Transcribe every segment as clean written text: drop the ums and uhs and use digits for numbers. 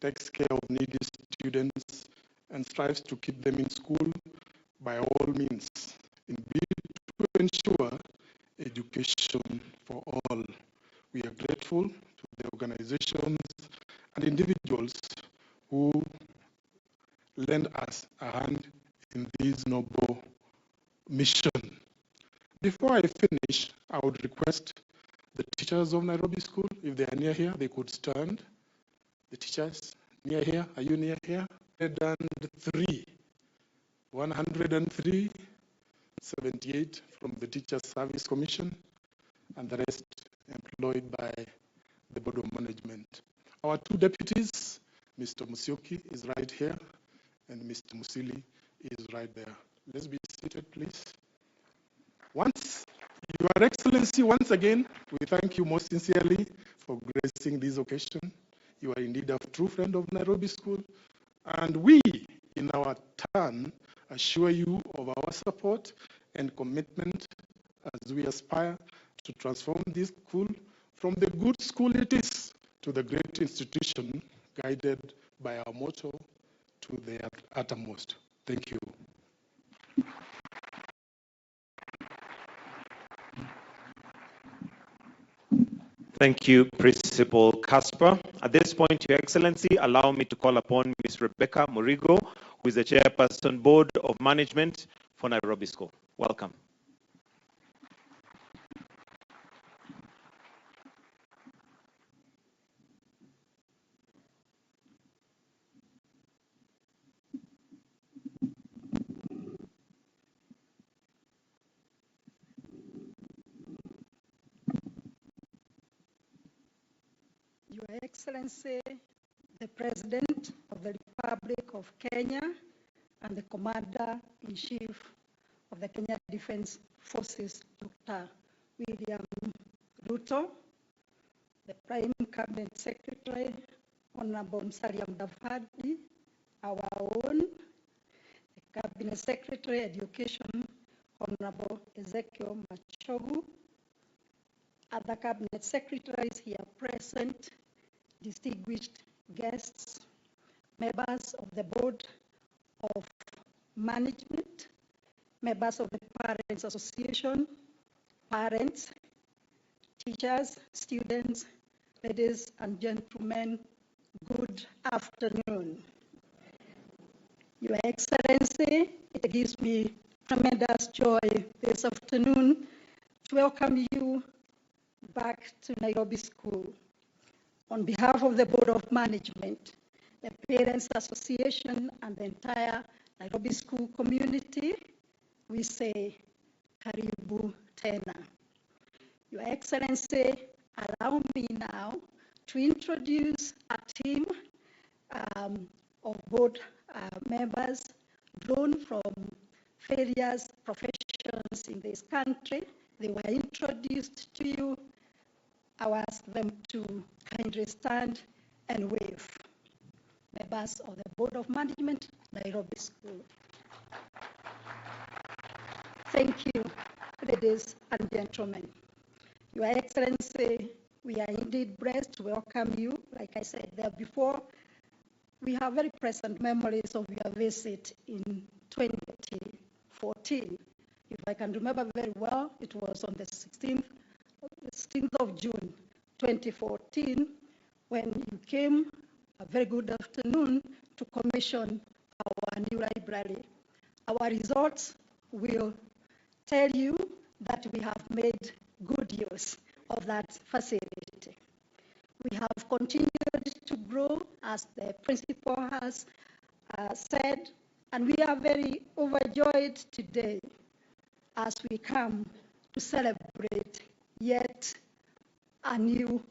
takes care of needy students, and strives to keep them in school by all means, in bid to ensure education for all. We are grateful to the organizations and individuals who lend us a hand in this noble mission. Before I finish, I would request the teachers of Nairobi School, if they are near here, they could stand. The teachers near here, are you near here? 103, 78 from the Teachers Service Commission, and the rest employed by the Board of Management. Our two deputies, Mr. Musyoki is right here, and Mr. Musili is right there. Let's be seated, please. Your Excellency, once again, we thank you most sincerely for gracing this occasion. You are indeed a true friend of Nairobi School, and we, in our turn, assure you of our support and commitment as we aspire to transform this school from the good school it is to the great institution guided by our motto to the uttermost. Thank you. Thank you, Principal Casper. At this point, Your Excellency, allow me to call upon Ms. Rebecca Murigo, who is the Chairperson, Board of Management for Nairobi School. Welcome. Your Excellency, the President of the Republic of Kenya and the Commander-in-Chief of the Kenya Defense Forces, Dr. William Ruto, the Prime Cabinet Secretary, Honorable Musalia Mudavadi, our own, the Cabinet Secretary, Education, Honorable Ezekiel Machogu, other Cabinet Secretaries here present, distinguished guests, members of the Board of Management, members of the Parents Association, parents, teachers, students, ladies and gentlemen, good afternoon. Your Excellency, it gives me tremendous joy this afternoon to welcome you back to Nairobi School. On behalf of the Board of Management, the Parents Association, and the entire Nairobi School community, we say, Karibu Tena. Your Excellency, allow me now to introduce a team of board members drawn from various professions in this country. They were introduced to you. I ask them to kindly stand and wave. Members of the Board of Management, Nairobi School. Thank you, ladies and gentlemen. Your Excellency, we are indeed blessed to welcome you. Like I said there before, we have very present memories of your visit in 2014. If I can remember very well, it was on the 16th of June 2014 when you came, a very good afternoon, to commission our new library. Our results will tell you that we have made good use of that facility. We have continued to grow, as the principal has said, and we are very overjoyed today as we come to celebrate yet a new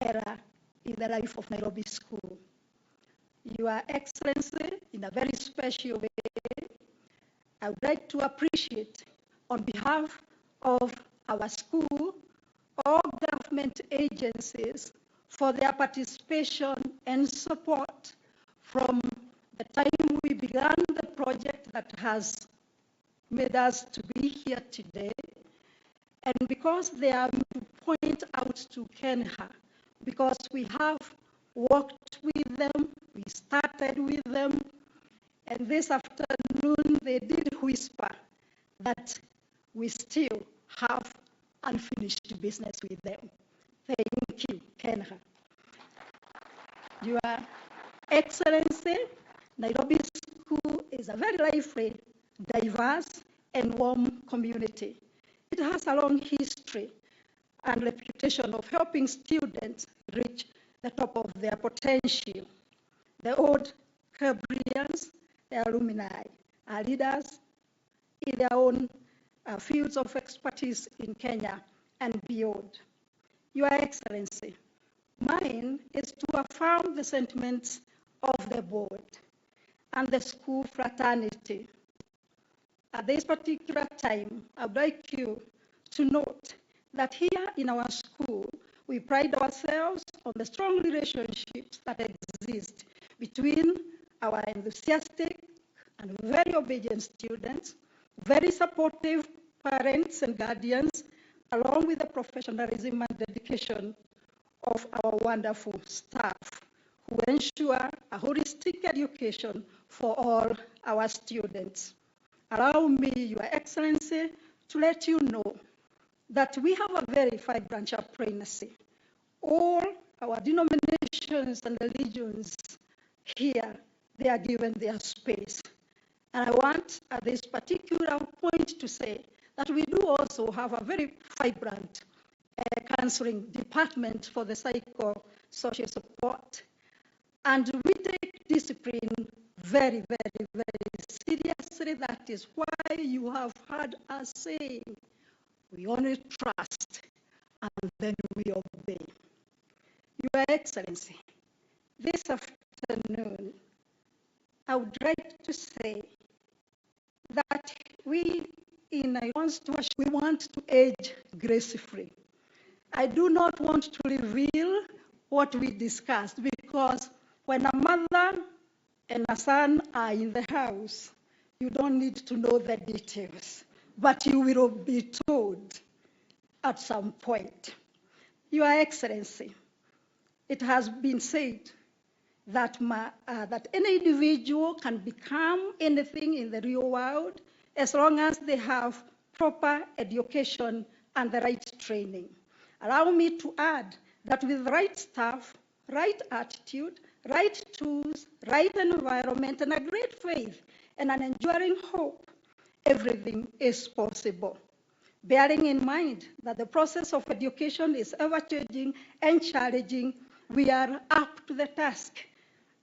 era in the life of Nairobi School. Your Excellency, in a very special way, I would like to appreciate, on behalf of our school, all government agencies for their participation and support from the time we began the project that has made us to be here today. And because they are to point out to Kenya, because we have worked worked with them, we started with them, and this afternoon they did whisper that we still have unfinished business with them. Thank you, Kenya. Your Excellency, Nairobi School is a very lively, diverse, and warm community. It has a long history and reputation of helping students reach the top of their potential. The old Caribbeans, the alumni, are leaders in their own fields of expertise in Kenya and beyond. Your Excellency, mine is to affirm the sentiments of the board and the school fraternity. At this particular time, I would like you to note that here in our school, we pride ourselves on the strong relationships that exist between our enthusiastic and very obedient students, very supportive parents and guardians, along with the professionalism and dedication of our wonderful staff who ensure a holistic education for all our students. Allow me, Your Excellency, to let you know that we have a very vibrant chaplaincy. All our denominations and religions here, they are given their space. And I want at this particular point to say that we do also have a very vibrant counseling department for the psycho-social support. And we take discipline very, very, very seriously. That is why you have heard us say, we only trust and then we obey. Your Excellency, this afternoon, I would like to say that we want to age gracefully. I do not want to reveal what we discussed because when a mother and a son are in the house, you don't need to know the details, but you will be told at some point. Your Excellency, it has been said that, that any individual can become anything in the real world as long as they have proper education and the right training. Allow me to add that with the right staff, right attitude, right tools, right environment, and a great faith and an enduring hope, everything is possible. Bearing in mind that the process of education is ever-changing and challenging, we are up to the task.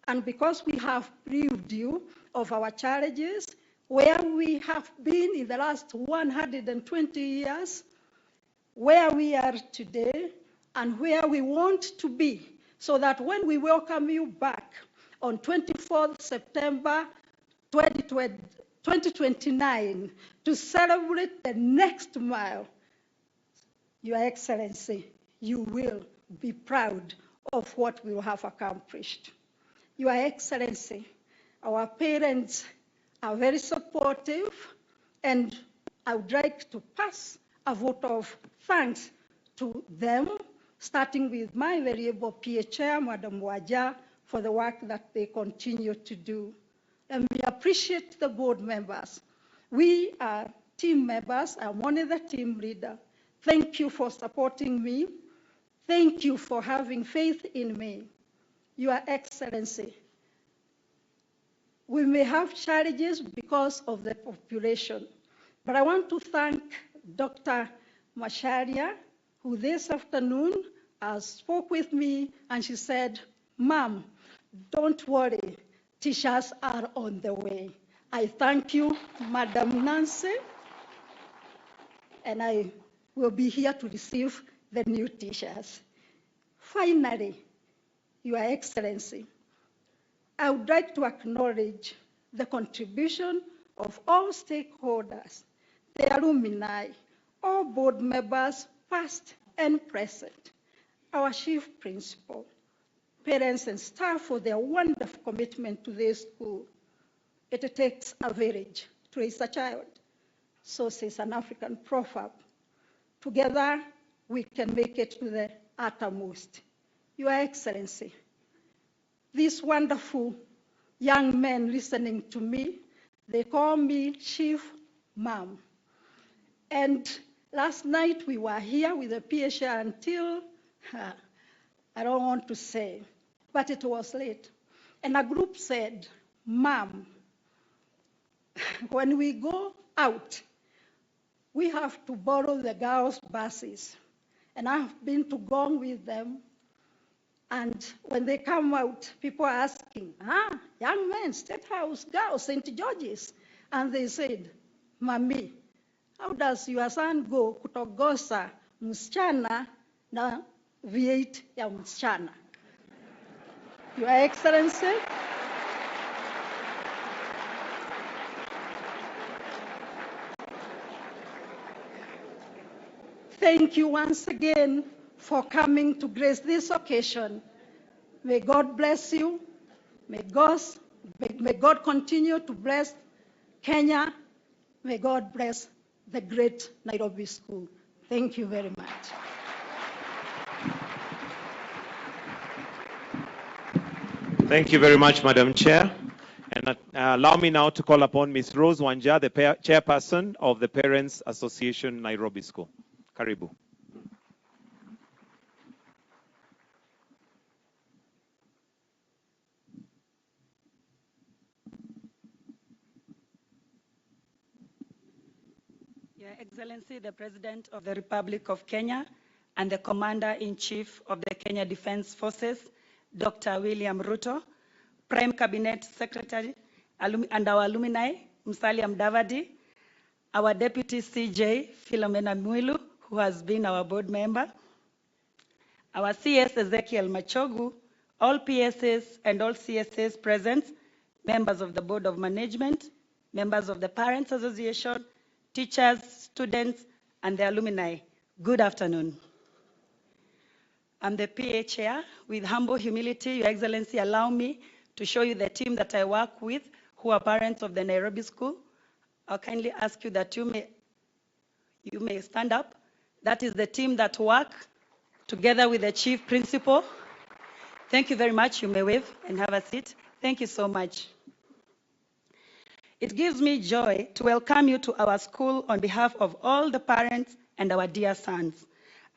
And because we have briefed you of our challenges, where we have been in the last 120 years, where we are today, and where we want to be, so that when we welcome you back on 24th September 2029 to celebrate the next mile, Your Excellency, you will be proud of what we have accomplished. Your Excellency, our parents are very supportive, and I would like to pass a vote of thanks to them, starting with my very able PA Chair, Madam Waja, for the work that they continue to do. And we appreciate the board members. We are team members. I'm only the team leader. Thank you for supporting me. Thank you for having faith in me. Your Excellency, we may have challenges because of the population, but I want to thank Dr. Masharia, who this afternoon spoke with me, and she said, "Ma'am, don't worry, teachers are on the way." I thank you, Madam Nancy, and I will be here to receive the new teachers. Finally, Your Excellency, I would like to acknowledge the contribution of all stakeholders, the alumni, all board members, past and present, our chief principal, parents and staff for their wonderful commitment to this school. It takes a village to raise a child. So says an African proverb. Together, we can make it to the uttermost. Your Excellency, these wonderful young men listening to me, they call me Chief Mom. And last night we were here with the PHA until, I don't want to say, but it was late. And a group said, Mom, when we go out, we have to borrow the girls' buses. And I've been to Gong with them. And when they come out, people are asking, young men, State House, girls, St. George's. And they said, Mami, how does your son go kutogosa msichana na V8 ya msichana? Your Excellency, thank you once again for coming to grace this occasion. May God bless you. May God continue to bless Kenya. May God bless the great Nairobi School. Thank you very much. Thank you very much, Madam Chair. And allow me now to call upon Ms. Rose Wanja, the chairperson of the Parents Association Nairobi School. Karibu. Your Excellency, the President of the Republic of Kenya and the Commander-in-Chief of the Kenya Defense Forces, Dr. William Ruto, Prime Cabinet Secretary, and our alumni, Musalia Mudavadi, our Deputy CJ, Philomena Mwilu, who has been our board member, our CS Ezekiel Machogu, all PSAs and all CSAs present, members of the Board of Management, members of the Parents Association, teachers, students, and the alumni. Good afternoon. I'm the PA chair. With humble humility, Your Excellency, allow me to show you the team that I work with, who are parents of the Nairobi School. I'll kindly ask you that you may stand up. That is the team that work together with the chief principal. Thank you very much. You may wave and have a seat. Thank you so much. It gives me joy to welcome you to our school on behalf of all the parents and our dear sons.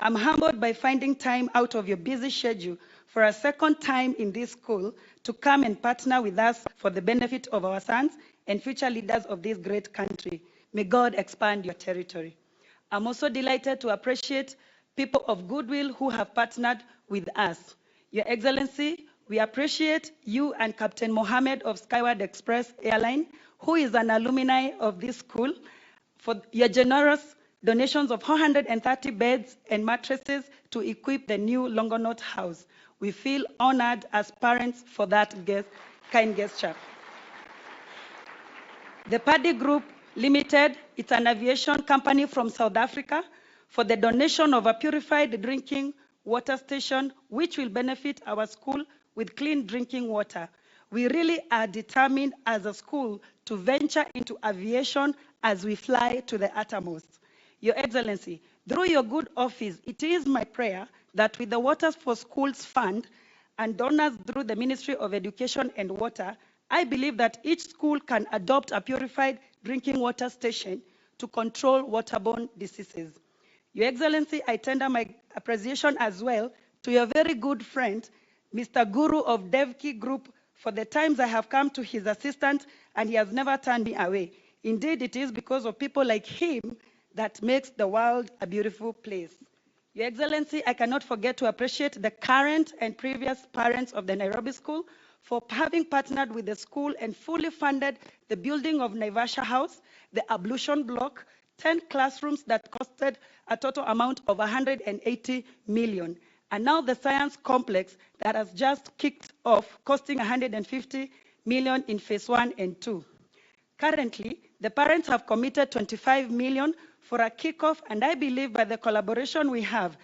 I'm humbled by finding time out of your busy schedule for a second time in this school to come and partner with us for the benefit of our sons and future leaders of this great country. May God expand your territory. I'm also delighted to appreciate people of goodwill who have partnered with us. Your Excellency, we appreciate you and Captain Mohammed of Skyward Express Airline, who is an alumni of this school, for your generous donations of 430 beds and mattresses to equip the new Longonot House. We feel honored as parents for that kind gesture. The Paddy Group Limited, it's an aviation company from South Africa, for the donation of a purified drinking water station, which will benefit our school with clean drinking water. We really are determined as a school to venture into aviation as we fly to the uttermost. Your Excellency, through your good office, it is my prayer that with the Waters for Schools Fund and donors through the Ministry of Education and Water, I believe that each school can adopt a purified drinking water station to control waterborne diseases. Your Excellency, I tender my appreciation as well to your very good friend, Mr. Guru of Devki Group, for the times I have come to his assistance and he has never turned me away. Indeed, it is because of people like him that makes the world a beautiful place. Your Excellency, I cannot forget to appreciate the current and previous parents of the Nairobi School for having partnered with the school and fully funded the building of Naivasha House, the ablution block, 10 classrooms that costed a total amount of 180 million. And now the science complex that has just kicked off, costing 150 million in phase 1 and 2. Currently, the parents have committed 25 million for a kickoff, and I believe by the collaboration we have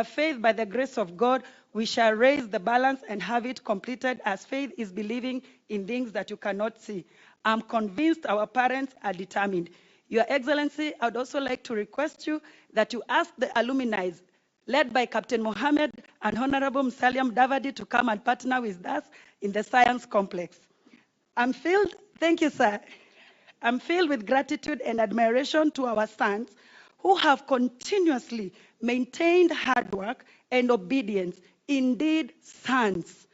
faith by the grace of God, we shall raise the balance and have it completed, as faith is believing in things that you cannot see. I'm convinced our parents are determined. Your Excellency, I'd also like to request you that you ask the alumni, led by Captain Mohammed and Honorable Musalia Mudavadi, to come and partner with us in the Science Complex. Thank you, sir. I'm filled with gratitude and admiration to our sons who have continuously maintained hard work and obedience. Indeed, sons.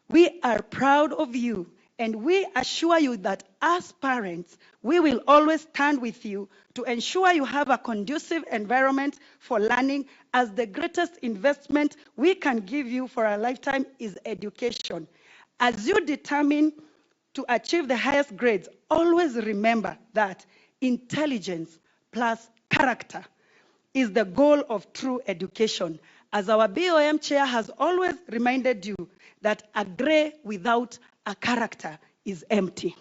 We are proud of you, and we assure you that as parents, we will always stand with you to ensure you have a conducive environment for learning, as the greatest investment we can give you for a lifetime is education. As you determine to achieve the highest grades, always remember that intelligence plus character is the goal of true education. As our BOM chair has always reminded you that a gray without a character is empty.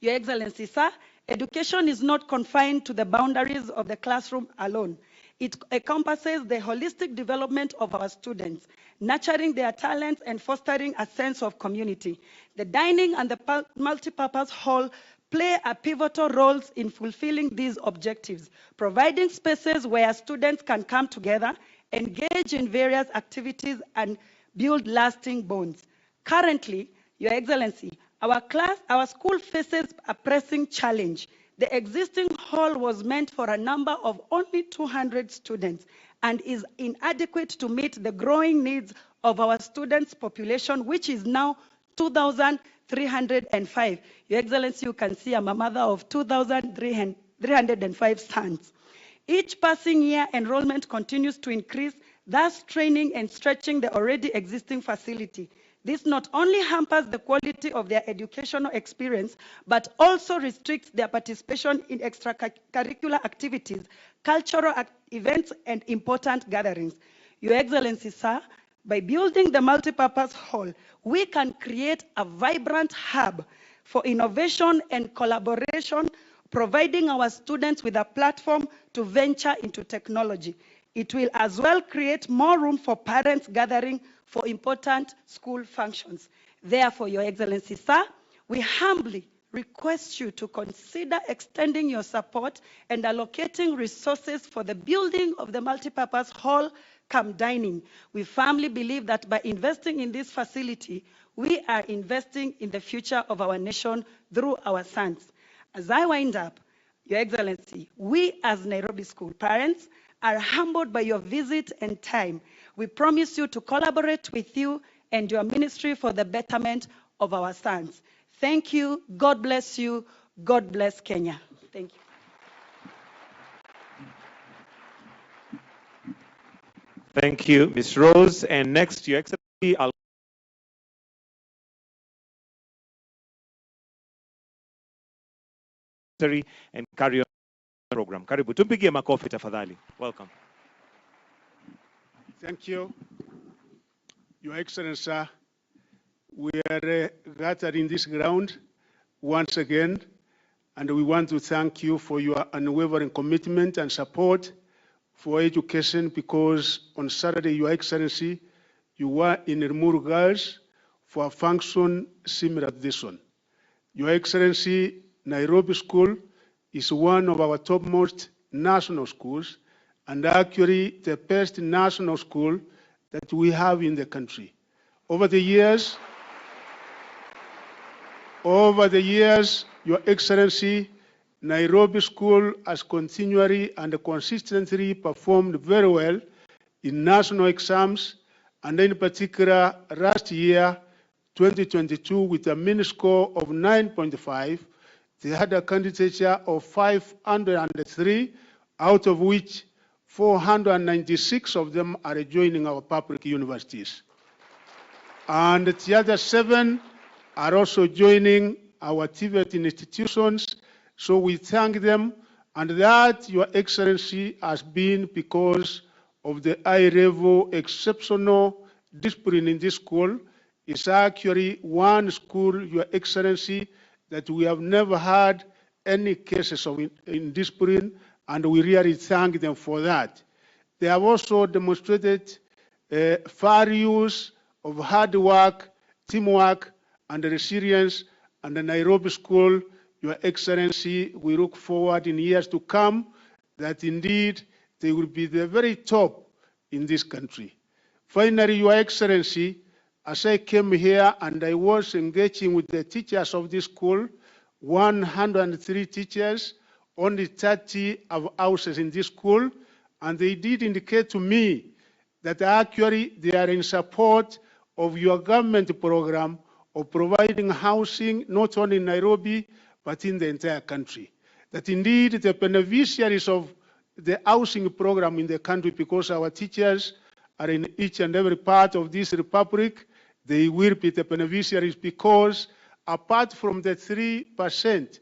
Your Excellency, sir, education is not confined to the boundaries of the classroom alone. It encompasses the holistic development of our students, nurturing their talents and fostering a sense of community. The dining and the multipurpose hall play a pivotal role in fulfilling these objectives, providing spaces where students can come together, engage in various activities, and build lasting bonds. Currently, Your Excellency, our school faces a pressing challenge. The existing hall was meant for a number of only 200 students and is inadequate to meet the growing needs of our students' population, which is now 2,305. Your Excellency, you can see I'm a mother of 2,305 sons. Each passing year, enrollment continues to increase, thus training and stretching the already existing facility. This not only hampers the quality of their educational experience, but also restricts their participation in extracurricular activities, cultural events, and important gatherings. Your Excellency, sir, by building the multipurpose hall, we can create a vibrant hub for innovation and collaboration, providing our students with a platform to venture into technology. It will as well create more room for parents gathering for important school functions. Therefore, Your Excellency, sir, we humbly request you to consider extending your support and allocating resources for the building of the multipurpose hall come dining. We firmly believe that by investing in this facility, we are investing in the future of our nation through our sons. As I wind up, Your Excellency, we as Nairobi school parents are humbled by your visit and time. We promise you to collaborate with you and your ministry for the betterment of our sons. Thank you. God bless you. God bless Kenya. Thank you. Thank you, Ms. Rose. And next, Your Excellency, I'll and carry on the program. Karibu. Tumpigie makofi tafadhali. Welcome. Thank you, Your Excellency. We are gathered in this ground once again, and we want to thank you for your unwavering commitment and support for education, because on Saturday, Your Excellency, you were in Rimuru Girls for a function similar to this one. Your Excellency, Nairobi School is one of our topmost national schools, and actually the best national school that we have in the country. Over the years, Your Excellency, Nairobi School has continually and consistently performed very well in national exams, and in particular last year, 2022, with a mean score of 9.5, they had a candidature of 503, out of which 496 of them are joining our public universities. And the other 7 are also joining our TVET institutions. So we thank them, and that, Your Excellency, has been because of the high-level exceptional discipline in this school. It's actually one school, Your Excellency, that we have never had any cases of indiscipline, and we really thank them for that. They have also demonstrated values of hard work, teamwork, and resilience. And the Nairobi School, Your Excellency, we look forward in years to come that indeed they will be the very top in this country. Finally, Your Excellency, as I came here and I was engaging with the teachers of this school, 103 teachers, only 30 of houses in this school, and they did indicate to me that actually they are in support of your government program of providing housing not only in Nairobi, but in the entire country. That indeed the beneficiaries of the housing program in the country, because our teachers are in each and every part of this republic, they will be the beneficiaries because apart from the 3%,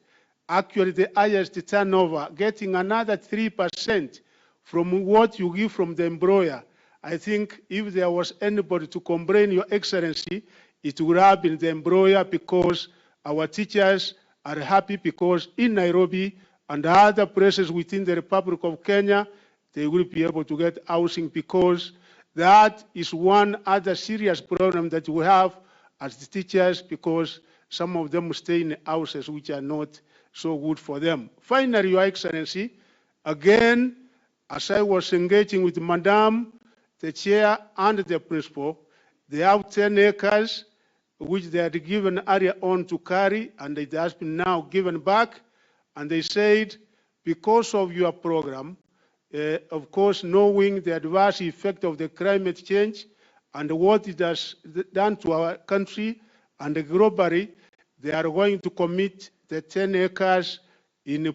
actually the highest turnover, getting another 3% from what you give from the employer. I think if there was anybody to complain, Your Excellency, it would have been the employer, because our teachers are happy because in Nairobi and other places within the Republic of Kenya, they will be able to get housing, because that is one other serious problem that we have as the teachers, because some of them stay in houses which are not so good for them. Finally, Your Excellency, again, as I was engaging with Madam, the chair and the principal, they have 10 acres, which they had given earlier on to carry, and it has been now given back. And they said, because of your program, of course, knowing the adverse effect of the climate change and what it has done to our country and globally, they are going to commit the 10 acres in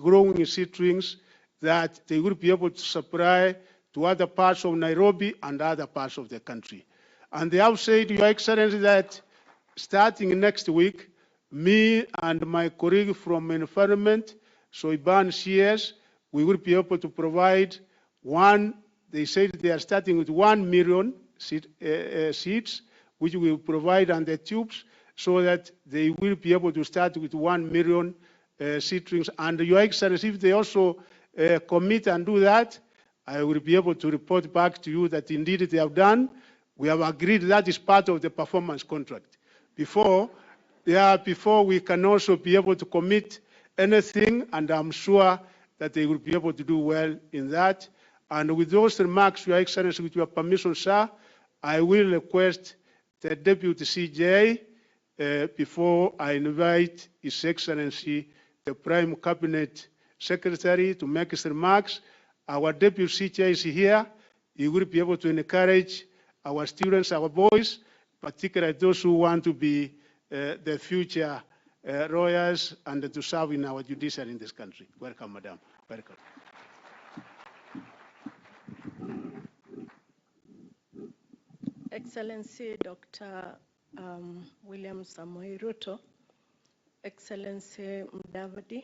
growing seedlings that they will be able to supply to other parts of Nairobi and other parts of the country. And they have said, Your Excellency, that starting next week, me and my colleague from environment, Soiban CS, we will be able to provide they said they are starting with 1 million seeds, which we will provide on the tubes, so that they will be able to start with 1 million seedlings. And Your Excellency, if they also commit and do that, I will be able to report back to you that indeed they have done. We have agreed that is part of the performance contract. Before we can also be able to commit anything, and I'm sure that they will be able to do well in that. And with those remarks, Your Excellency, with your permission, sir, I will request the Deputy CJ, before I invite His Excellency, the Prime Cabinet Secretary, to make his remarks. Our Deputy CJ is here. He will be able to encourage our students, our boys, particularly those who want to be the future lawyers and to serve in our judiciary in this country. Welcome, Madam. Welcome. Excellency Dr. William Samoei Ruto, Excellency Mudavadi,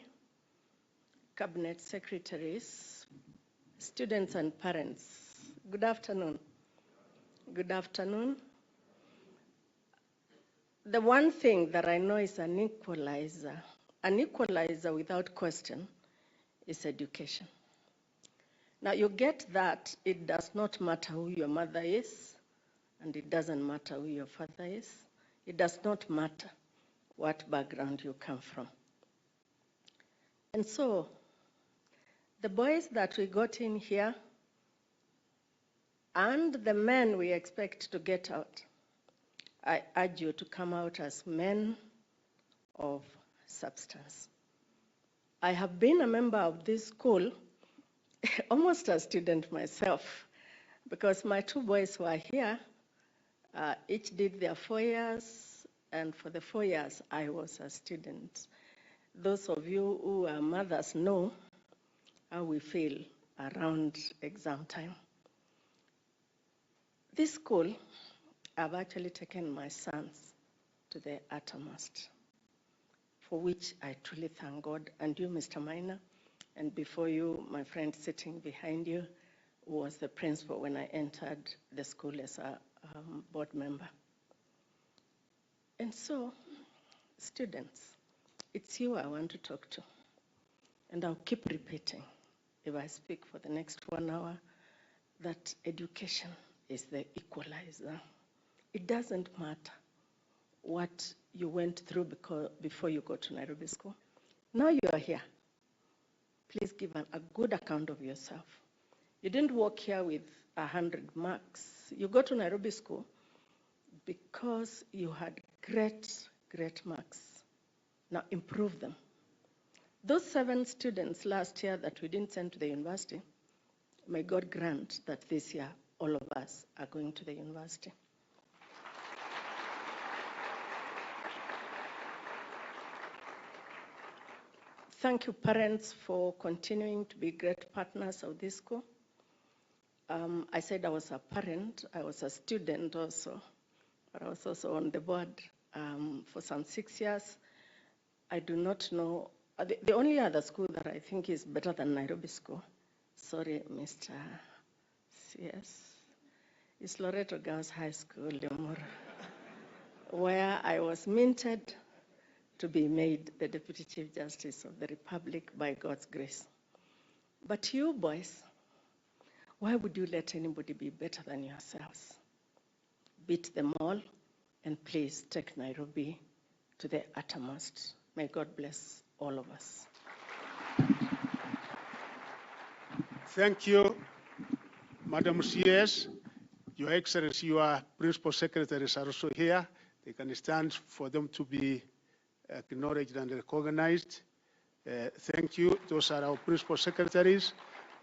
Cabinet Secretaries, students and parents, good afternoon. Good afternoon. The one thing that I know is an equalizer without question, is education. Now you get that it does not matter who your mother is, and it doesn't matter who your father is. It does not matter what background you come from. And so, the boys that we got in here, and the men we expect to get out, I urge you to come out as men of substance. I have been a member of this school, almost a student myself, because my two boys were here, each did their 4 years, and for the 4 years, I was a student. Those of you who are mothers know how we feel around exam time. This school, I've actually taken my sons to the uttermost, for which I truly thank God. And you, Mr. Minor, and before you, my friend sitting behind you, who was the principal when I entered the school as a board member. And so, students, it's you I want to talk to. And I'll keep repeating, if I speak for the next 1 hour, that education is the equalizer. It doesn't matter what you went through before you go to Nairobi School. Now you are here. Please give a good account of yourself. You didn't walk here with 100 marks. You go to Nairobi School, because you had great marks. Now improve them. Those 7 students last year that we didn't send to the university, may God grant that this year all of us are going to the university. Thank you, parents, for continuing to be great partners of this school. I said I was a parent, I was a student also, but I was also on the board for some 6 years. I do not know, the only other school that I think is better than Nairobi School, sorry, Mr. CS, is Loreto Girls High School, Limuru, where I was minted to be made the Deputy Chief Justice of the Republic by God's grace. But you boys, why would you let anybody be better than yourselves? Beat them all, and please take Nairobi to the uttermost. May God bless all of us. Thank you, Madam CS. Your Excellency, your principal secretaries are also here. They can stand for them to be acknowledged and recognized. Thank you. Those are our principal secretaries.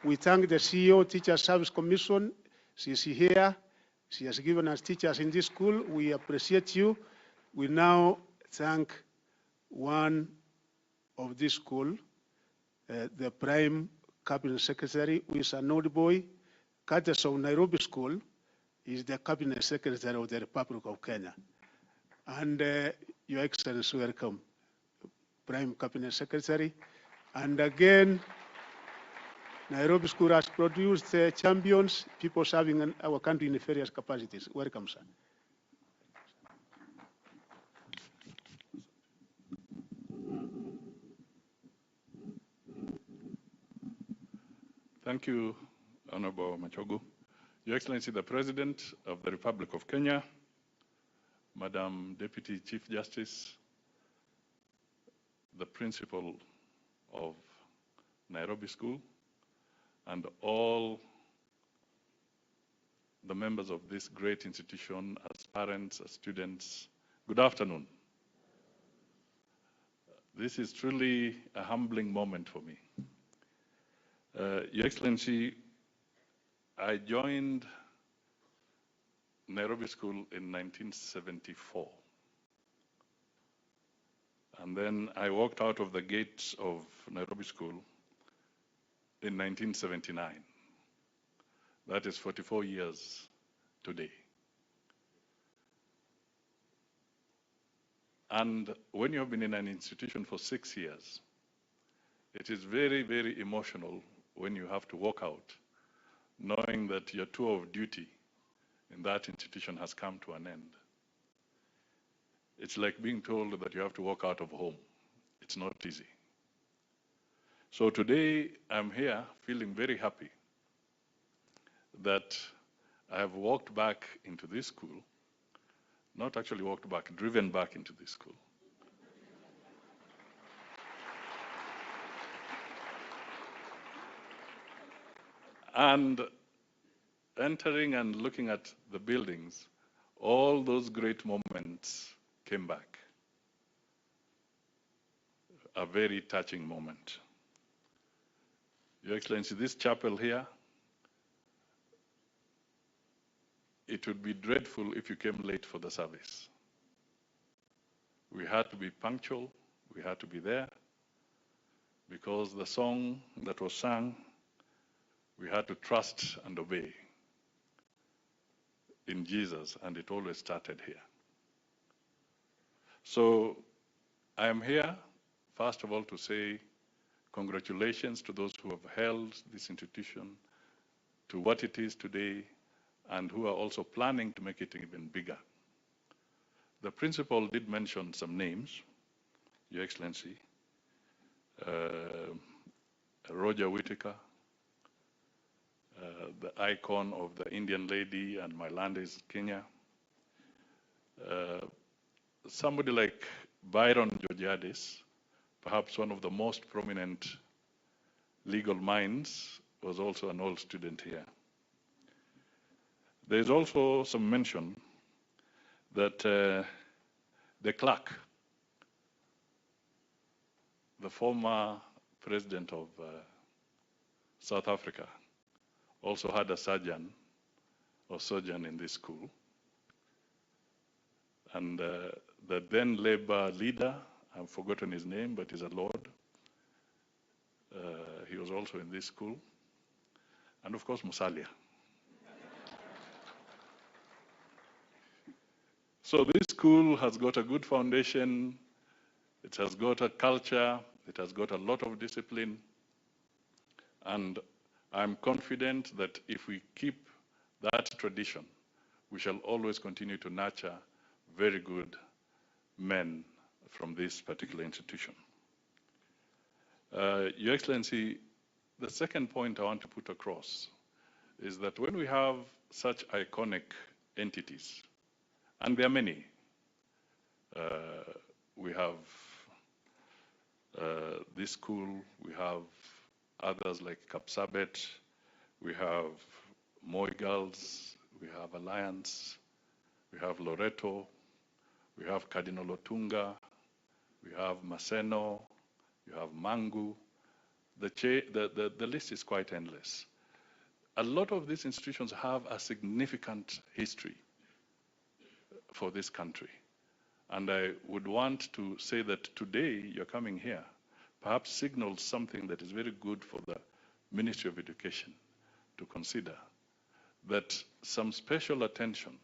We thank the CEO, Teacher Service Commission. She is here. She has given us teachers in this school. We appreciate you. We now thank one of this school, the Prime Cabinet Secretary, who is an old boy, courtesy of Nairobi School, is the Cabinet Secretary of the Republic of Kenya. And Your Excellency, welcome, Prime Cabinet Secretary. And again, Nairobi School has produced champions, people serving our country in various capacities. Welcome, sir. Thank you, Honorable Machogu. Your Excellency, the President of the Republic of Kenya, Madam Deputy Chief Justice, the Principal of Nairobi School, and all the members of this great institution, as parents, as students, good afternoon. This is truly a humbling moment for me. Your Excellency, I joined Nairobi School in 1974. And then I walked out of the gates of Nairobi School in 1979. That is 44 years today. And when you have been in an institution for 6 years, it is very, very emotional when you have to walk out, knowing that your tour of duty in that institution has come to an end. It's like being told that you have to walk out of home. It's not easy. So today, I'm here feeling very happy that I have walked back into this school, not actually walked back, driven back into this school. And entering and looking at the buildings, all those great moments came back. A very touching moment. Your Excellency, this chapel here, it would be dreadful if you came late for the service. We had to be punctual, we had to be there, because the song that was sung, we had to trust and obey in Jesus, and it always started here. So I am here, first of all, to say congratulations to those who have held this institution to what it is today, and who are also planning to make it even bigger. The principal did mention some names, Your Excellency. Roger Whittaker, the icon of the Indian lady and my land is Kenya. Somebody like Byron Georgiadis, perhaps one of the most prominent legal minds, was also an old student here. There's also some mention that the clerk, the former president of South Africa, also had a sojourn in this school. And the then Labour leader, I've forgotten his name, but he's a lord. He was also in this school. And of course, Musalia. So this school has got a good foundation. It has got a culture. It has got a lot of discipline. And I'm confident that if we keep that tradition, we shall always continue to nurture very good men from this particular institution. Your Excellency, the second point I want to put across is that when we have such iconic entities, and there are many, we have this school, we have others like Kapsabet, we have Moi Girls, we have Alliance, we have Loreto, we have Cardinal Otunga, we have Maseno, you have Mangu. The list is quite endless. A lot of these institutions have a significant history for this country. And I would want to say that today you're coming here perhaps signals something that is very good for the Ministry of Education to consider, that some special attention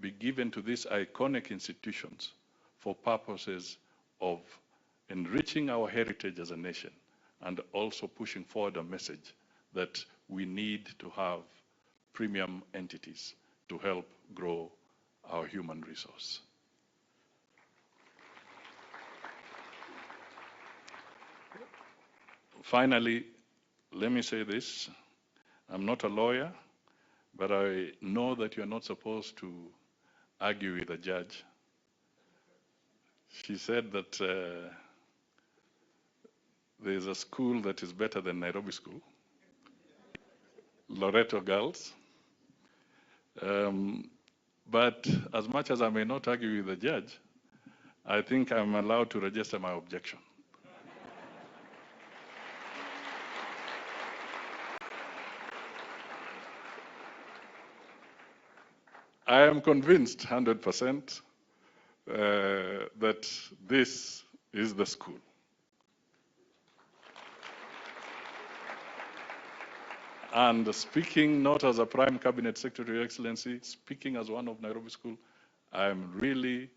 be given to these iconic institutions for purposes of enriching our heritage as a nation and also pushing forward a message that we need to have premium entities to help grow our human resource. Finally, let me say this. I'm not a lawyer, but I know that you're not supposed to argue with a judge. She said that there's a school that is better than Nairobi School, Loreto Girls. But as much as I may not argue with the judge, I think I'm allowed to register my objection. I am convinced 100% that this is the school. And speaking not as a Prime Cabinet Secretary, Your Excellency, speaking as one of Nairobi School, I am really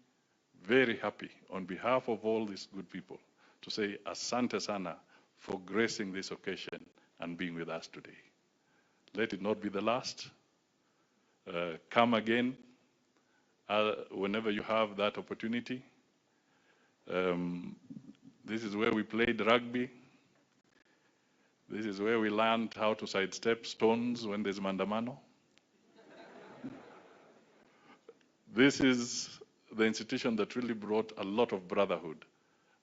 very happy on behalf of all these good people to say Asante Sana for gracing this occasion and being with us today. Let it not be the last. Come again whenever you have that opportunity. This is where we played rugby. This is where we learned how to sidestep stones when there's mandamano. This is the institution that really brought a lot of brotherhood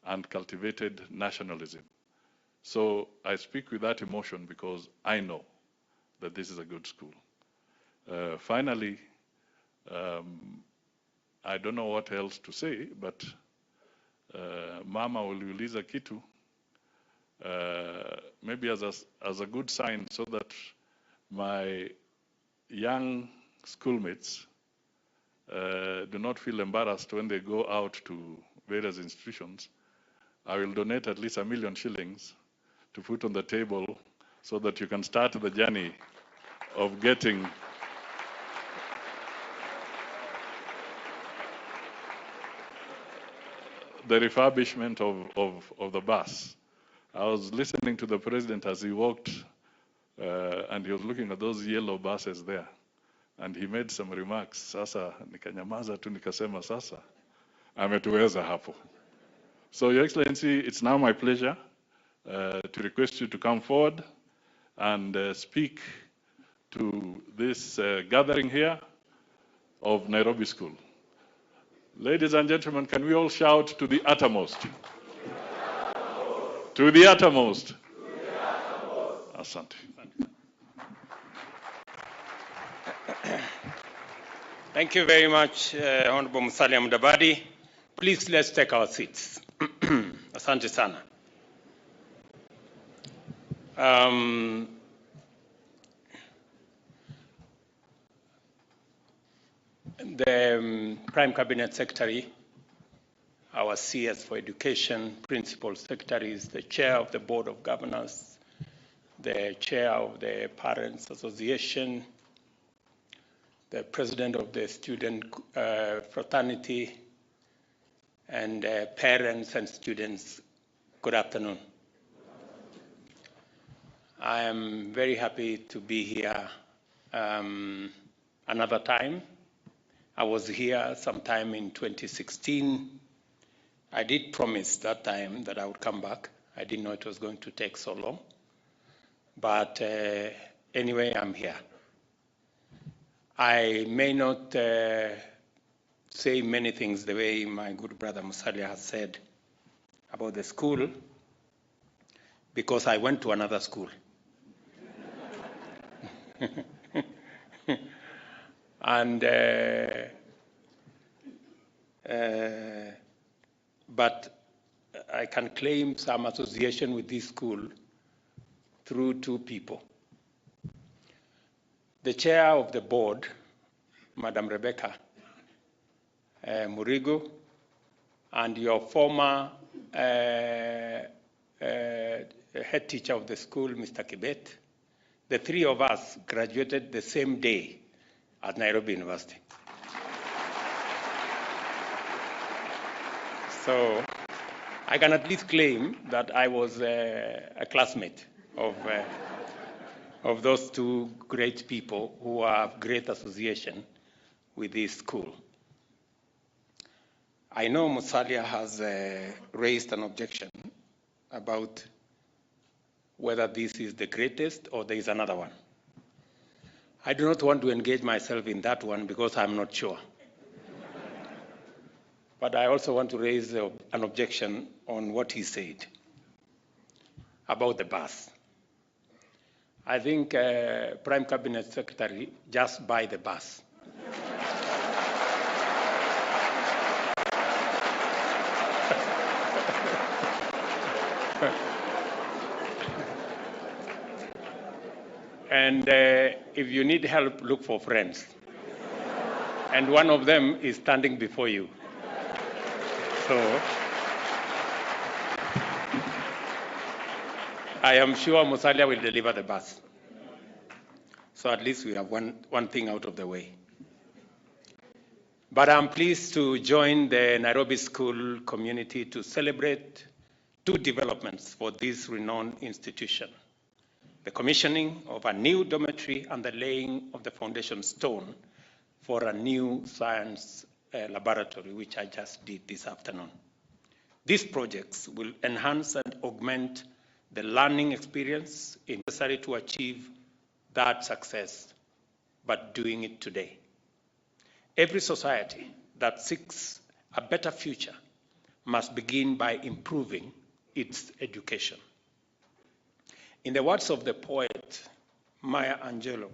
and cultivated nationalism. So I speak with that emotion because I know that this is a good school. Finally, I don't know what else to say, but Mama uliuliza kitu, maybe as a good sign so that my young schoolmates do not feel embarrassed when they go out to various institutions. I will donate at least 1 million shillings to put on the table so that you can start the journey of getting the refurbishment of the bus. I was listening to the president as he walked and he was looking at those yellow buses there. And he made some remarks. Sasa nikanyamaza tu nikasema sasa ametuweza hapo. So Your Excellency, it's now my pleasure to request you to come forward and speak to this gathering here of Nairobi School. Ladies and gentlemen, can we all shout to the uttermost? To the uttermost. Asante. Thank you very much, Honorable Musalia Mudavadi. Please, let's take our seats. Asante sana. The Prime Cabinet Secretary, our CS for Education, Principal Secretaries, the Chair of the Board of Governors, the Chair of the Parents Association, the President of the Student Fraternity, and parents and students, good afternoon. I am very happy to be here another time. I was here sometime in 2016. I did promise that time that I would come back. I didn't know it was going to take so long. But anyway, I'm here. I may not say many things the way my good brother Musalia has said about the school, because I went to another school. And but I can claim some association with this school through two people. The chair of the board, Madam Rebecca Murigo, and your former head teacher of the school, Mr. Kibet, the three of us graduated the same day at Nairobi University. So I can at least claim that I was a classmate of those two great people who have great association with this school. I know Musalia has raised an objection about whether this is the greatest or there is another one. I do not want to engage myself in that one because I'm not sure. But I also want to raise an objection on what he said about the bus. I think Prime Cabinet Secretary just buy the bus. And if you need help, look for friends. And one of them is standing before you. So I am sure Musalia will deliver the bus. So at least we have one thing out of the way. But I'm pleased to join the Nairobi school community to celebrate two developments for this renowned institution: the commissioning of a new dormitory and the laying of the foundation stone for a new science laboratory, which I just did this afternoon. These projects will enhance and augment the learning experience necessary to achieve that success, but doing it today. Every society that seeks a better future must begin by improving its education. In the words of the poet Maya Angelou,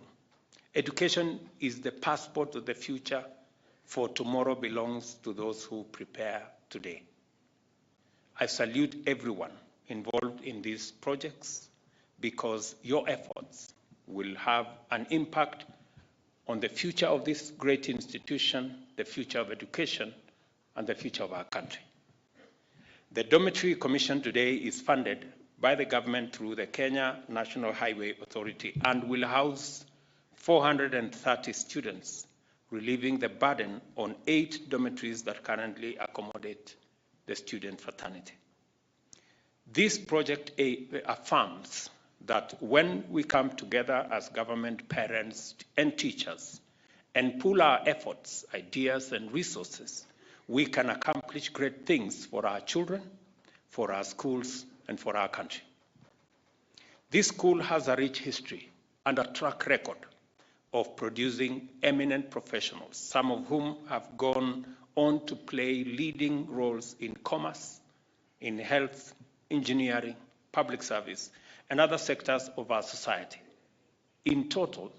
education is the passport to the future, for tomorrow belongs to those who prepare today. I salute everyone involved in these projects because your efforts will have an impact on the future of this great institution, the future of education, and the future of our country. The dormitory commission today is funded by the government through the Kenya National Highway Authority and will house 430 students, relieving the burden on 8 dormitories that currently accommodate the student fraternity. This project affirms that when we come together as government, parents, and teachers and pool our efforts, ideas, and resources, we can accomplish great things for our children, for our schools, and for our country. This school has a rich history and a track record of producing eminent professionals, some of whom have gone on to play leading roles in commerce, in health, engineering, public service, and other sectors of our society. In total,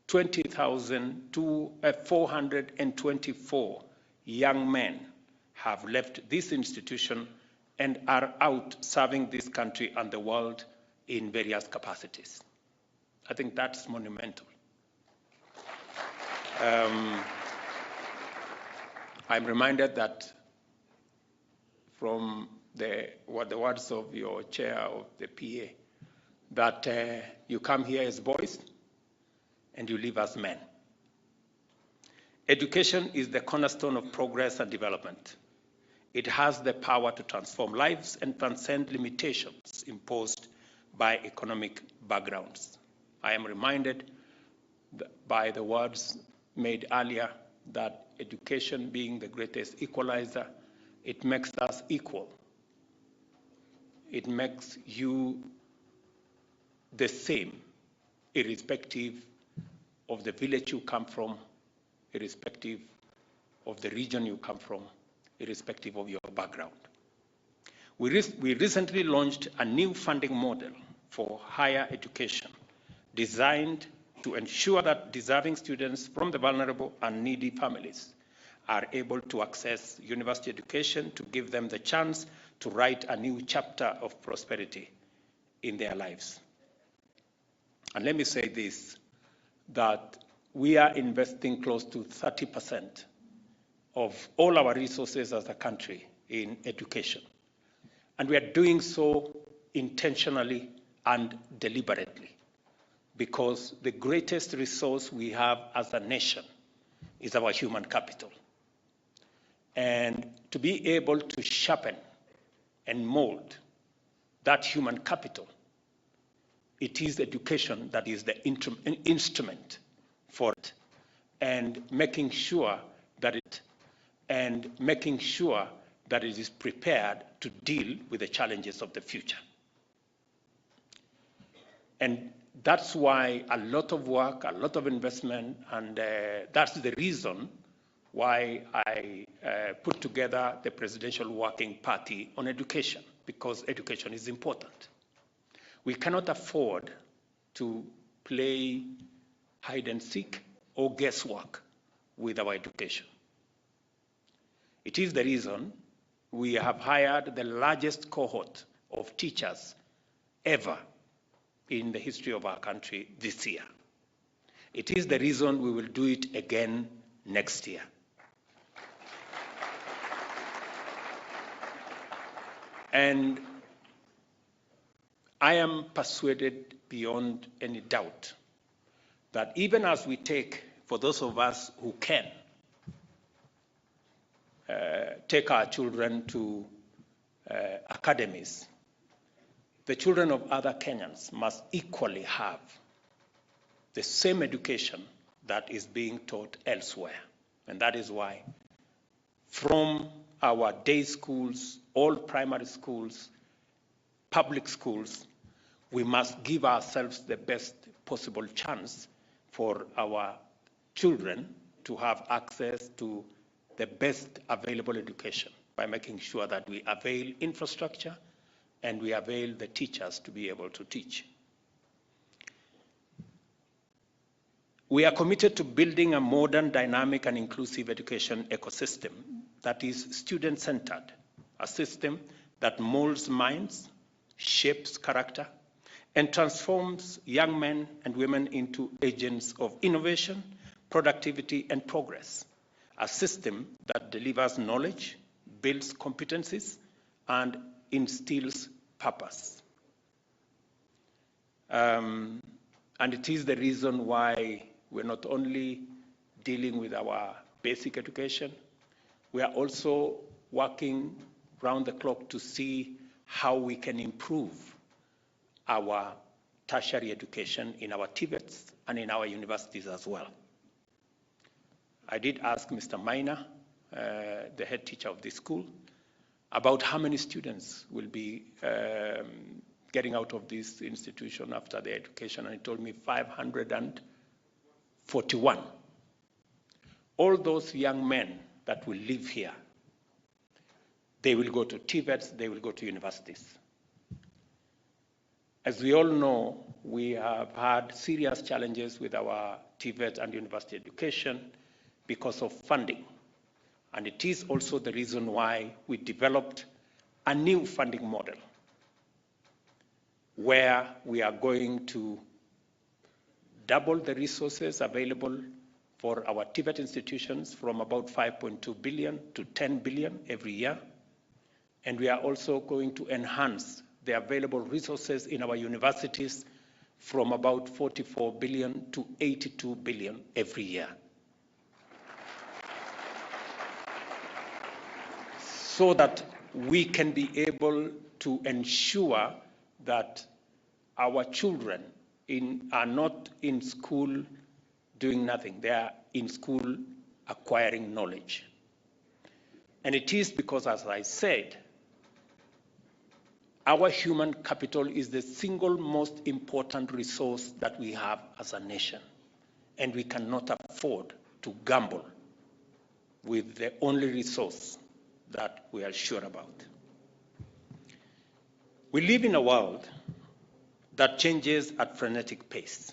424 young men have left this institution and are out serving this country and the world in various capacities. I think that's monumental. I'm reminded that from the words of your chair of the PA, that you come here as boys and you leave as men. Education is the cornerstone of progress and development. It has the power to transform lives and transcend limitations imposed by economic backgrounds. I am reminded by the words made earlier that education being the greatest equalizer, it makes us equal. It makes you the same, irrespective of the village you come from, irrespective of the region you come from, irrespective of your background. We recently launched a new funding model for higher education designed to ensure that deserving students from the vulnerable and needy families are able to access university education to give them the chance to write a new chapter of prosperity in their lives. And let me say this, that we are investing close to 30% of all our resources as a country in education. And we are doing so intentionally and deliberately, because the greatest resource we have as a nation is our human capital. And to be able to sharpen and mold that human capital, it is education that is the instrument for it, and making sure that it is prepared to deal with the challenges of the future. And that's why a lot of work, a lot of investment, and that's the reason why I put together the Presidential Working Party on education, because education is important. We cannot afford to play hide and seek or guesswork with our education. It is the reason we have hired the largest cohort of teachers ever in the history of our country this year. It is the reason we will do it again next year. And I am persuaded beyond any doubt that even as we take, for those of us who can, take our children to academies, the children of other Kenyans must equally have the same education that is being taught elsewhere. And that is why from our day schools, all primary schools, public schools, we must give ourselves the best possible chance for our children to have access to the best available education by making sure that we avail infrastructure and we avail the teachers to be able to teach. We are committed to building a modern, dynamic, and inclusive education ecosystem that is student-centered, a system that molds minds, shapes character, and transforms young men and women into agents of innovation, productivity, and progress. A system that delivers knowledge, builds competencies, and instills purpose. And it is the reason why we're not only dealing with our basic education, we are also working round the clock to see how we can improve our tertiary education in our TVETs and in our universities as well. I did ask Mr. Maina, the head teacher of this school, about how many students will be getting out of this institution after their education, and he told me 541. All those young men that will live here, they will go to TVETs, they will go to universities. As we all know, we have had serious challenges with our TVET and university education because of funding. And it is also the reason why we developed a new funding model where we are going to double the resources available for our TVET institutions from about 5.2 billion to 10 billion every year. And we are also going to enhance the available resources in our universities from about 44 billion to 82 billion every year. So that we can be able to ensure that our children are not in school doing nothing. They are in school acquiring knowledge. And it is because, as I said, our human capital is the single most important resource that we have as a nation. And we cannot afford to gamble with the only resource that we are sure about. We live in a world that changes at frenetic pace.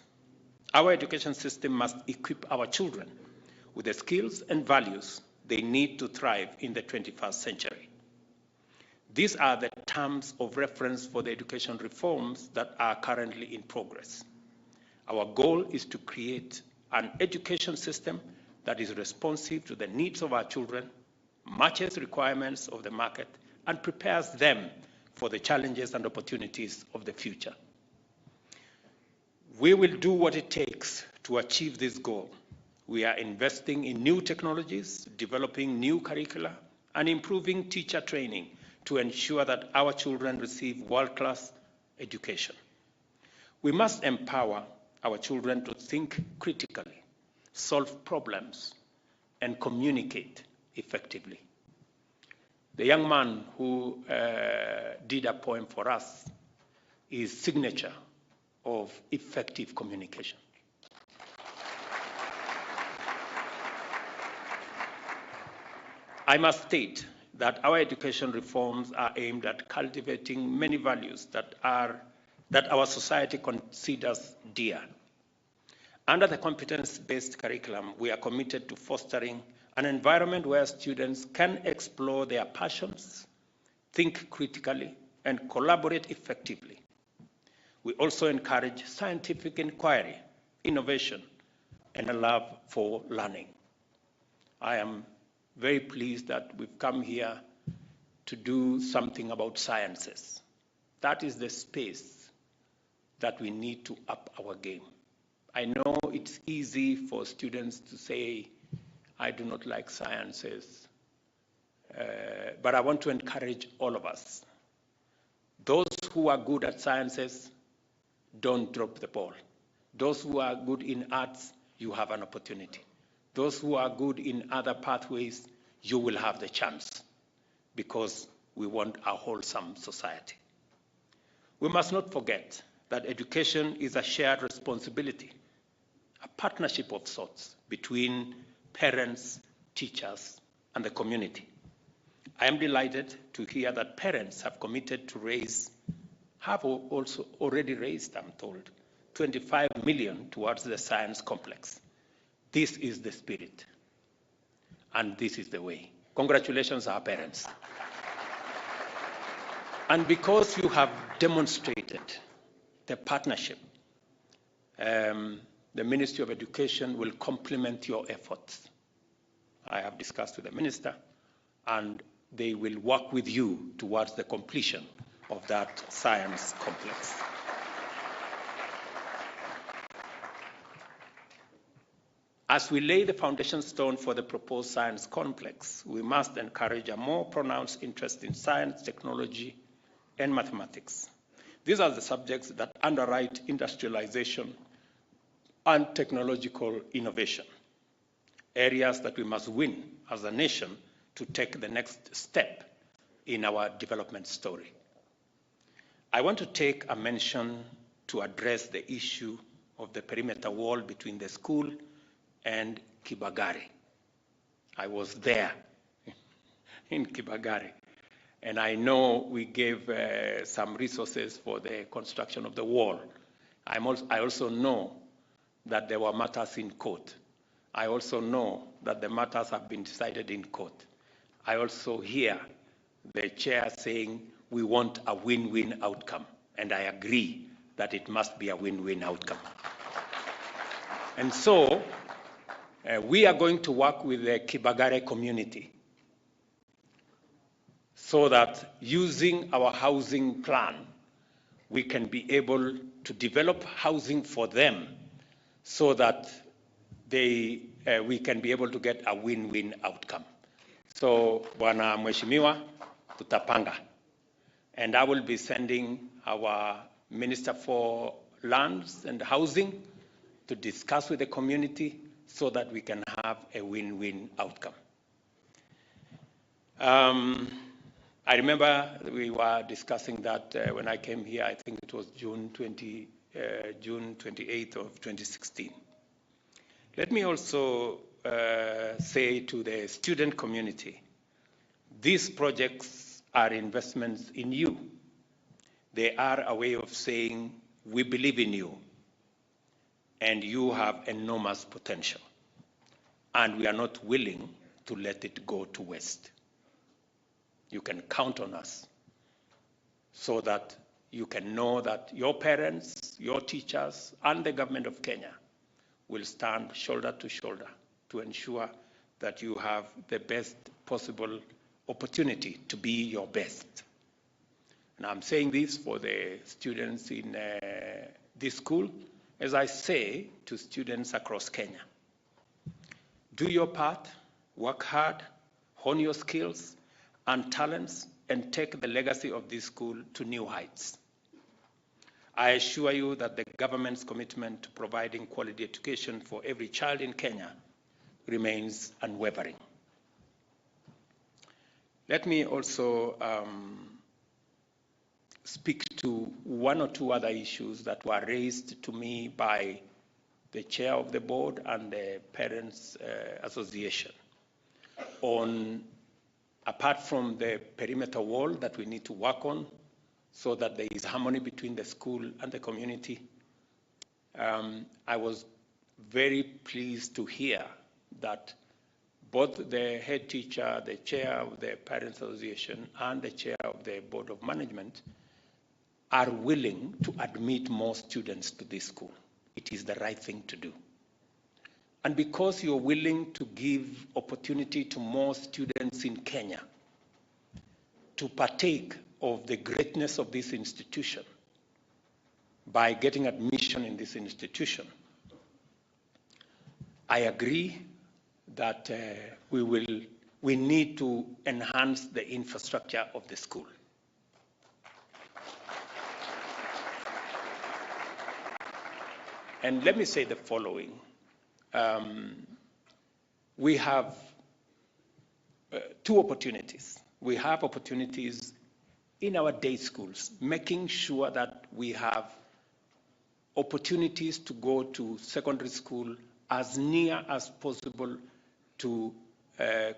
Our education system must equip our children with the skills and values they need to thrive in the 21st century. These are the terms of reference for the education reforms that are currently in progress. Our goal is to create an education system that is responsive to the needs of our children, matches requirements of the market, and prepares them for the challenges and opportunities of the future. We will do what it takes to achieve this goal. We are investing in new technologies, developing new curricula, and improving teacher training to ensure that our children receive world-class education. We must empower our children to think critically, solve problems, and communicate effectively. The young man who did a poem for us is signature of effective communication. I must state that our education reforms are aimed at cultivating many values that our society considers dear. Under the competence-based curriculum, we are committed to fostering an environment where students can explore their passions, think critically, and collaborate effectively. We also encourage scientific inquiry, innovation, and a love for learning. I am very pleased that we've come here to do something about sciences. That is the space that we need to up our game. I know it's easy for students to say, I do not like sciences, but I want to encourage all of us. Those who are good at sciences, don't drop the ball. Those who are good in arts, you have an opportunity. Those who are good in other pathways, you will have the chance, because we want a wholesome society. We must not forget that education is a shared responsibility, a partnership of sorts between parents, teachers, and the community. I am delighted to hear that parents have committed to have also already raised, I'm told, 25 million towards the science complex. This is the spirit, and this is the way. Congratulations, our parents. And because you have demonstrated the partnership, the Ministry of Education will complement your efforts. I have discussed with the minister, and they will work with you towards the completion of that science complex. As we lay the foundation stone for the proposed science complex, we must encourage a more pronounced interest in science, technology, and mathematics. These are the subjects that underwrite industrialization and technological innovation, areas that we must win as a nation to take the next step in our development story. I want to take a mention to address the issue of the perimeter wall between the school and Kibagari. I was there in Kibagari, and I know we gave some resources for the construction of the wall. I also know that there were matters in court. I also know that the matters have been decided in court. I also hear the chair saying we want a win-win outcome, and I agree that it must be a win-win outcome. And so we are going to work with the Kibagare community so that using our housing plan, we can be able to develop housing for them so that we can be able to get a win-win outcome. So, Bwana Mheshimiwa, tutapanga. And I will be sending our Minister for Lands and Housing to discuss with the community so that we can have a win-win outcome. I remember we were discussing that when I came here, I think it was June 28th of 2016. Let me also say to the student community, these projects are investments in you. They are a way of saying, we believe in you, and you have enormous potential, and we are not willing to let it go to waste. You can count on us so that you can know that your parents, your teachers, and the government of Kenya will stand shoulder to shoulder to ensure that you have the best possible opportunity to be your best. And I'm saying this for the students in this school, as I say to students across Kenya. Do your part, work hard, hone your skills and talents, and take the legacy of this school to new heights. I assure you that the government's commitment to providing quality education for every child in Kenya remains unwavering. Let me also speak to one or two other issues that were raised to me by the chair of the board and the Parents Association on, apart from the perimeter wall that we need to work on so that there is harmony between the school and the community. I was very pleased to hear that both the head teacher, the chair of the Parents Association, and the chair of the Board of Management are willing to admit more students to this school. It is the right thing to do. And because you're willing to give opportunity to more students in Kenya to partake of the greatness of this institution by getting admission in this institution, I agree that we need to enhance the infrastructure of the school. And let me say the following. We have two opportunities. We have opportunities in our day schools, making sure that we have opportunities to go to secondary school as near as possible to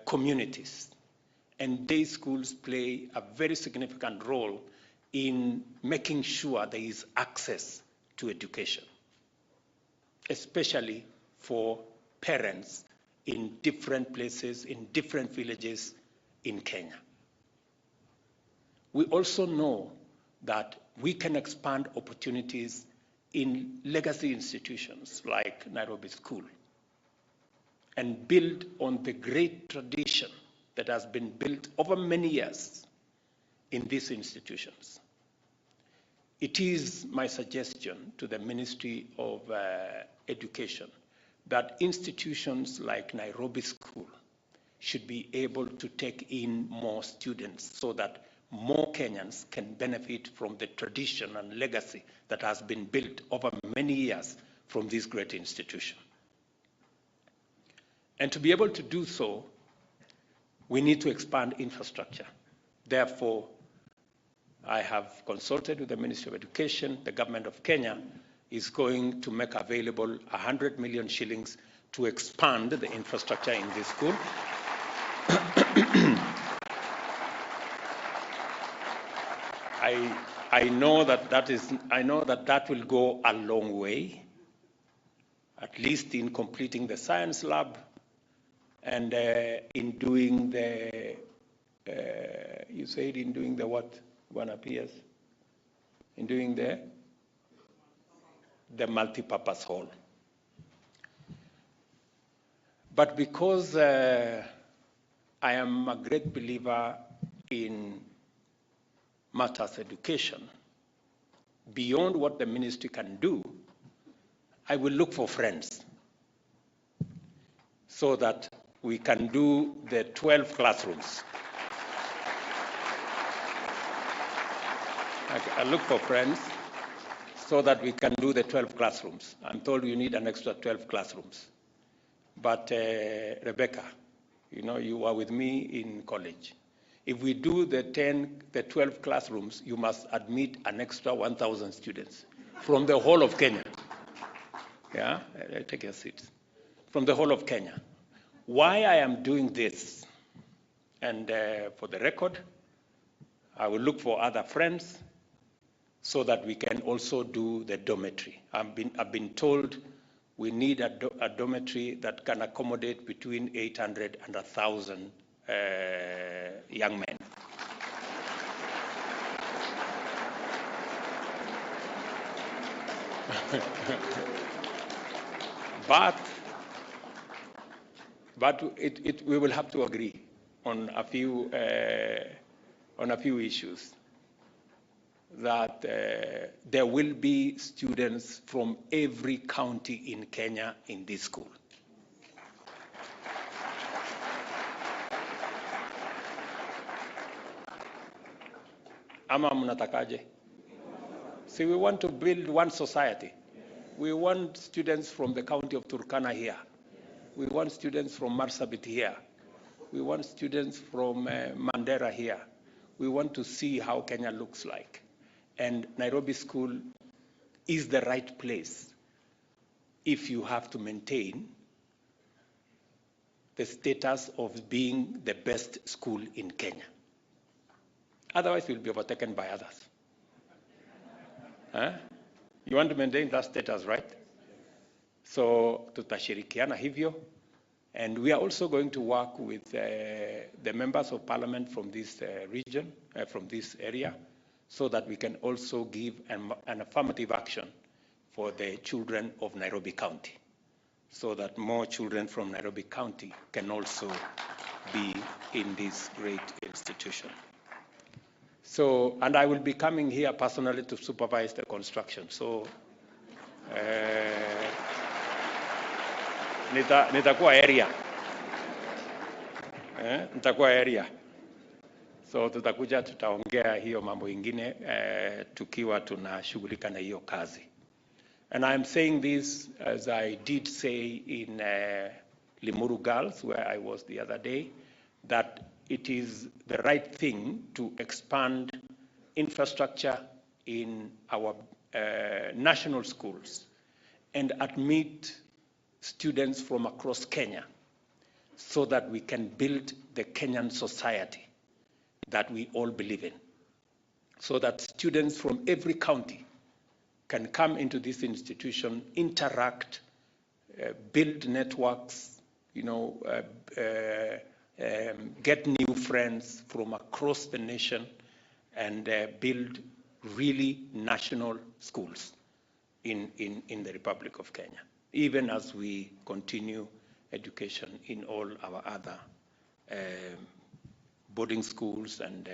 communities. And day schools play a very significant role in making sure there is access to education, especially for parents in different places, in different villages in Kenya. We also know that we can expand opportunities in legacy institutions like Nairobi School and build on the great tradition that has been built over many years in these institutions. It is my suggestion to the Ministry of Education that institutions like Nairobi School should be able to take in more students so that more Kenyans can benefit from the tradition and legacy that has been built over many years from this great institution. And to be able to do so, we need to expand infrastructure. Therefore, I have consulted with the Ministry of Education. The government of Kenya is going to make available 100 million shillings to expand the infrastructure in this school. I know that will go a long way, at least in completing the science lab and in doing the, you said in doing the what, one appears? In doing the multi-purpose hall. But because I am a great believer in matters education, beyond what the ministry can do, I will look for friends so that we can do the 12 classrooms. I look for friends so that we can do the 12 classrooms. I'm told you need an extra 12 classrooms. But Rebecca, you know, you were with me in college. If we do the 12 classrooms, you must admit an extra 1,000 students from the whole of Kenya. Yeah, take your seats. From the whole of Kenya. Why I am doing this, and for the record, I will look for other friends so that we can also do the dormitory. I've been told we need a dormitory that can accommodate between 800 and 1,000 young men. But we will have to agree on a few issues. That there will be students from every county in Kenya in this school. Ama mnatakaje? See, we want to build one society. We want students from the county of Turkana here. We want students from Marsabit here. We want students from Mandera here. We want to see how Kenya looks like. And Nairobi School is the right place if you have to maintain the status of being the best school in Kenya. Otherwise, we'll be overtaken by others. Huh? You want to maintain that status, right? So, tutashirikiana hivyo. And we are also going to work with the members of parliament from this region, from this area, so that we can also give an affirmative action for the children of Nairobi County, so that more children from Nairobi County can also be in this great institution. So, and I will be coming here personally to supervise the construction. So, nitakuwa area. Nitakuwa area. So tutakuja tutaongea hiyo mambo ingine tukiwa tunashughulika na hiyo kazi. And I'm saying this as I did say in Limuru Girls, where I was the other day, that it is the right thing to expand infrastructure in our national schools and admit students from across Kenya so that we can build the Kenyan society that we all believe in, so that students from every county can come into this institution, interact, build networks, you know, get new friends from across the nation, and build really national schools in the Republic of Kenya, even as we continue education in all our other boarding schools and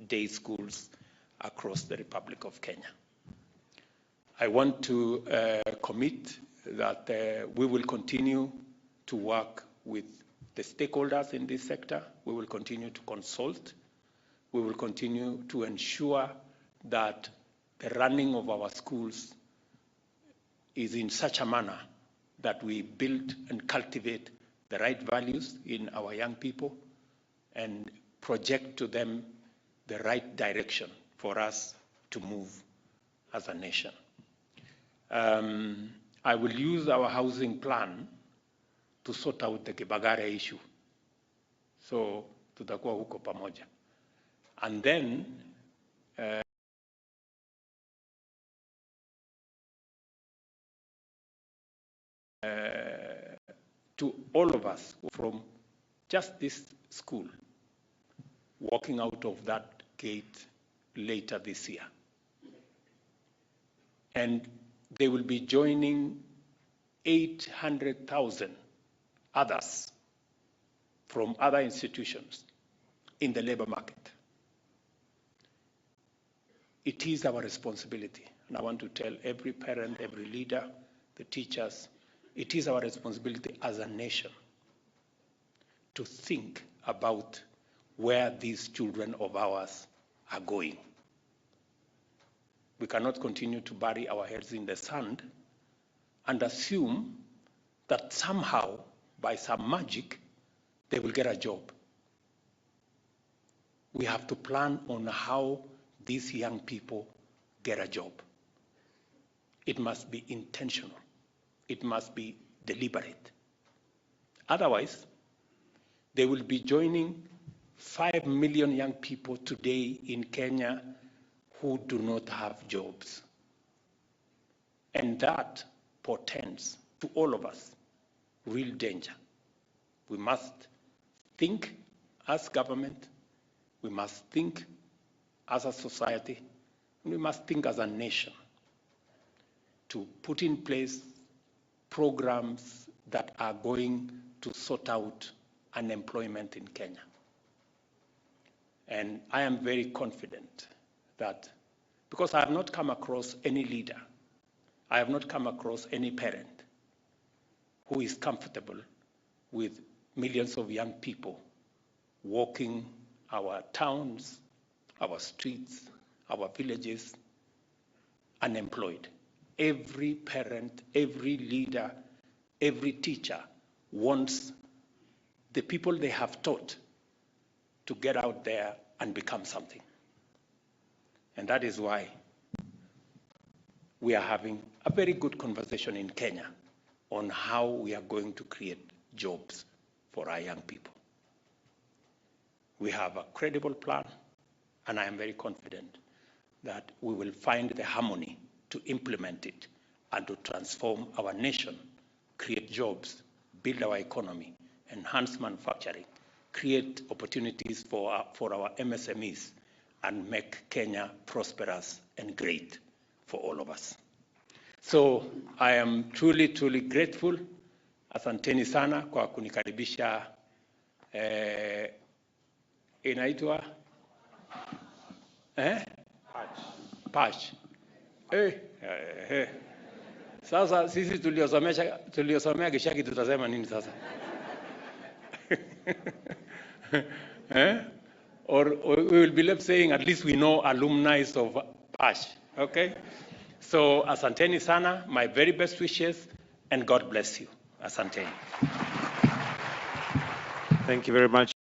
day schools across the Republic of Kenya. I want to commit that we will continue to work with the stakeholders in this sector. We will continue to consult. We will continue to ensure that the running of our schools is in such a manner that we build and cultivate the right values in our young people and project to them the right direction for us to move as a nation. I will use our housing plan to sort out the Kibagare issue. So tutakuwa huko pamoja. And then to all of us from just this school walking out of that gate later this year. And they will be joining 800,000 others from other institutions in the labor market. It is our responsibility, and I want to tell every parent, every leader, the teachers, it is our responsibility as a nation to think about where these children of ours are going. We cannot continue to bury our heads in the sand and assume that somehow, by some magic, they will get a job. We have to plan on how these young people get a job. It must be intentional. It must be deliberate. Otherwise, they will be joining 5 million young people today in Kenya who do not have jobs. And that portends to all of us real danger. We must think as government, we must think as a society, and we must think as a nation to put in place programs that are going to sort out unemployment in Kenya. And I am very confident that, because I have not come across any leader, I have not come across any parent who is comfortable with millions of young people walking our towns, our streets, our villages, unemployed. Every parent, every leader, every teacher wants the people they have taught to get out there and become something. And that is why we are having a very good conversation in Kenya on how we are going to create jobs for our young people. We have a credible plan, and I am very confident that we will find the harmony to implement it and to transform our nation, create jobs, build our economy, enhance manufacturing, create opportunities for our MSMEs, and make Kenya prosperous and great for all of us. So I am truly, truly grateful. Asanteni sana kwa kunikaribisha inaitwa patch. Sasa sisi tuliosomea Gishaki tutasema nini sasa? Or we will be left saying at least we know alumni of patch. Okay? So asanteni sana, my very best wishes, and God bless you. Asanteni. Thank you very much.